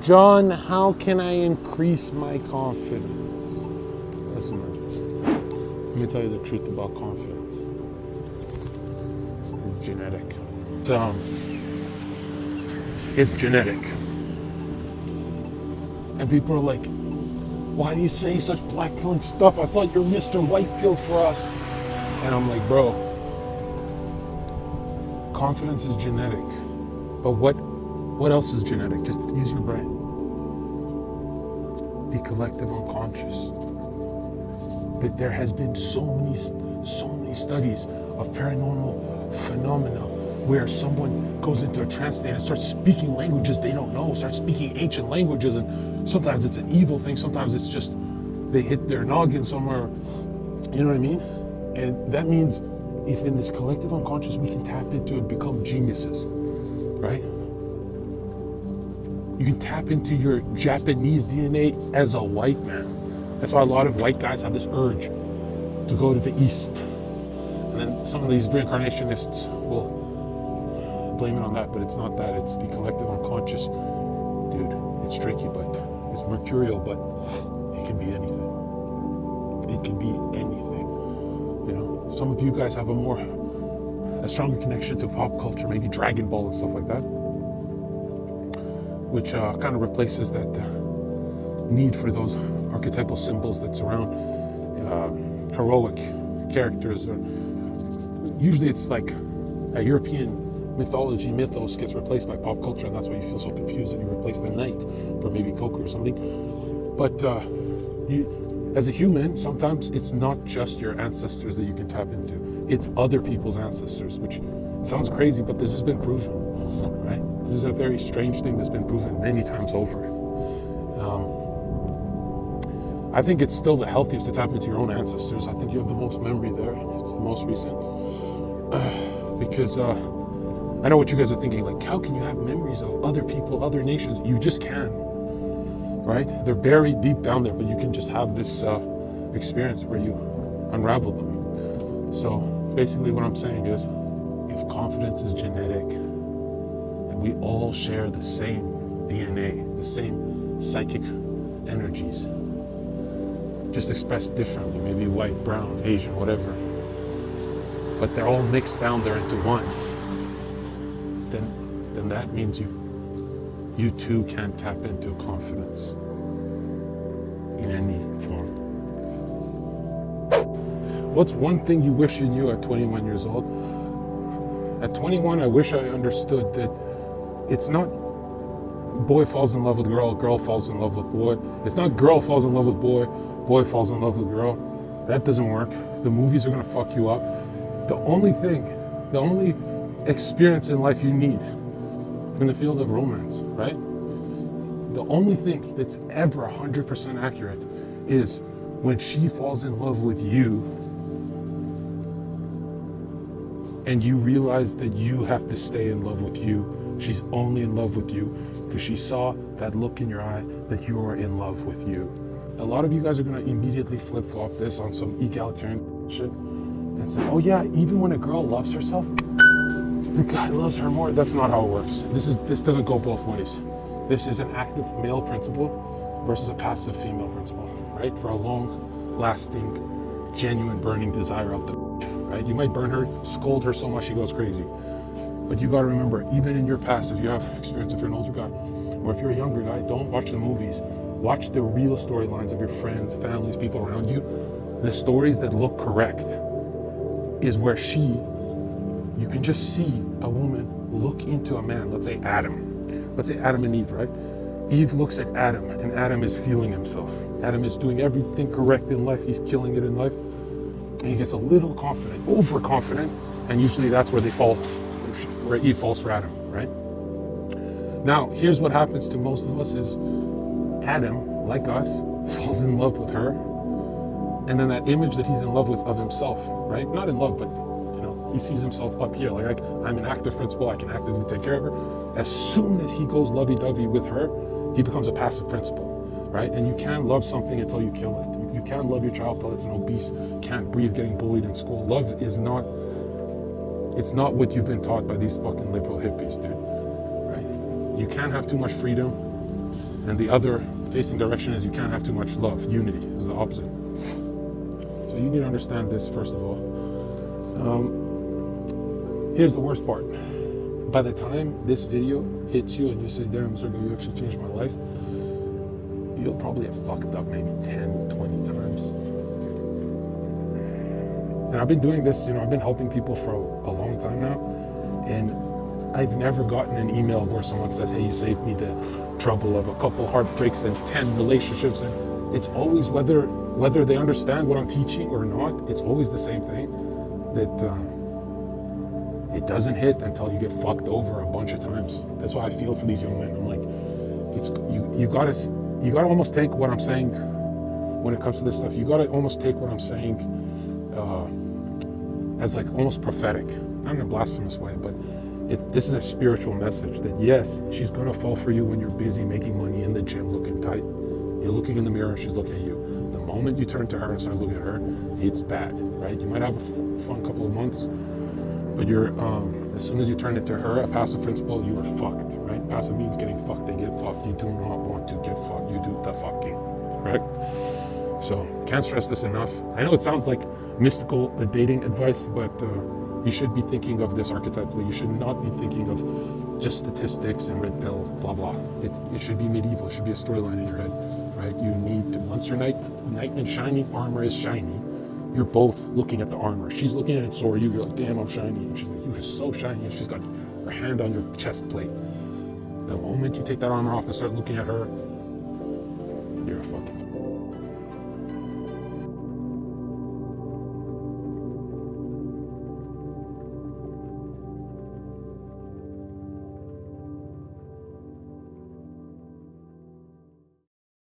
John, how can I increase my confidence? Listen, man, let me tell you the truth about confidence. It's genetic. It's genetic. And people are like, why do you say such black-pilling stuff? I thought you're Mr. White-pill for us. And I'm like, bro, confidence is genetic. But what else is genetic? Just use your brain. The collective unconscious. But there has been so many studies of paranormal phenomena where someone goes into a trance state and starts speaking languages they don't know, starts speaking ancient languages, and sometimes it's an evil thing, sometimes it's just they hit their noggin somewhere, you know what I mean? And that means if in this collective unconscious we can tap into and become geniuses, right? You can tap into your Japanese DNA as a white man. That's why a lot of white guys have this urge to go to the East. And then some of these reincarnationists will blame it on that, but it's not that. It's the collective unconscious. Dude, it's tricky, but it's mercurial, but it can be anything. It can be anything. You know, some of you guys have a stronger connection to pop culture, maybe Dragon Ball and stuff like that, which kind of replaces that need for those archetypal symbols that surround heroic characters. Or usually it's like a European mythology, mythos gets replaced by pop culture, and that's why you feel so confused and you replace the knight for maybe Goku or something. But you, as a human, sometimes it's not just your ancestors that you can tap into. It's other people's ancestors, which sounds crazy, but this has been proven, right? This is a very strange thing that's been proven many times over. I think it's still the healthiest to tap into your own ancestors. I think you have the most memory there. It's the most recent. Because I know what you guys are thinking, like, how can you have memories of other people, other nations? You just can, right? They're buried deep down there, but you can just have this experience where you unravel them. So basically what I'm saying is, if confidence is genetic, and we all share the same DNA, the same psychic energies, just expressed differently, maybe white, brown, Asian, whatever, but they're all mixed down there into one, then that means you too can tap into confidence in any form. What's one thing you wish you knew at 21 years old? At 21, I wish I understood that it's not boy falls in love with girl, girl falls in love with boy. It's not girl falls in love with boy, boy falls in love with girl. That doesn't work. The movies are gonna fuck you up. The only experience in life you need in the field of romance, right? The only thing that's ever 100% accurate is when she falls in love with you and you realize that you have to stay in love with you. She's only in love with you because she saw that look in your eye that you are in love with you. A lot of you guys are gonna immediately flip-flop this on some egalitarian shit and say, oh yeah, even when a girl loves herself, the guy loves her more. That's not how it works. This doesn't go both ways. This is an active male principle versus a passive female principle, right? For a long-lasting, genuine, burning desire out there, right? You might burn her, scold her so much she goes crazy. But you gotta remember, even in your past, if you have experience, if you're an older guy, or if you're a younger guy, don't watch the movies. Watch the real storylines of your friends, families, people around you. The stories that look correct is where you can just see a woman look into a man, let's say Adam. Let's say Adam and Eve, right? Eve looks at Adam, and Adam is feeling himself. Adam is doing everything correct in life. He's killing it in life. And he gets a little confident, overconfident, and usually that's where they fall, where Eve falls for Adam, right? Now, here's what happens to most of us is Adam, like us, falls in love with her, and then that image that he's in love with of himself, right? Not in love, but he sees himself up here, like I'm an active principal, I can actively take care of her. As soon as he goes lovey-dovey with her, he becomes a passive principal, right? And you can't love something until you kill it. You can't love your child till it's an obese, can't breathe, getting bullied in school. Love is not, it's not what you've been taught by these fucking liberal hippies, dude, right? You can't have too much freedom, And the other facing direction is you can't have too much love. Unity is the opposite. So you need to understand this first of all. Here's the worst part. By the time this video hits you and you say, damn, Zherka, you actually changed my life, you'll probably have fucked up maybe 10, 20 times. And I've been doing this, I've been helping people for a long time now. And I've never gotten an email where someone says, hey, you saved me the trouble of a couple heartbreaks and 10 relationships. And it's always whether they understand what I'm teaching or not, it's always the same thing, that it doesn't hit until you get fucked over a bunch of times. That's why I feel for these young men. I'm like, you gotta almost take what I'm saying when it comes to this stuff. You gotta almost take what I'm saying as like almost prophetic, not in a blasphemous way, but this is a spiritual message that yes, she's gonna fall for you when you're busy making money in the gym looking tight. You're looking in the mirror, she's looking at you. The moment you turn to her and start looking at her, it's bad, right? You might have a fun couple of months, but you're as soon as you turn it to her, a passive principle, you are fucked, right? Passive means getting fucked. They get fucked. You do not want to get fucked. You do the fucking, right? So can't stress this enough. I know it sounds like mystical dating advice, but you should be thinking of this archetypally. You should not be thinking of just statistics and red pill, blah blah. It should be medieval. It should be a storyline in your head, right? You need to, once your knight in shining armor is shiny, you're both looking at the armor. She's looking at it sore. You're like, damn, I'm shiny. And she's like, you are so shiny. And she's got her hand on your chest plate. The moment you take that armor off and start looking at her, you're a fucking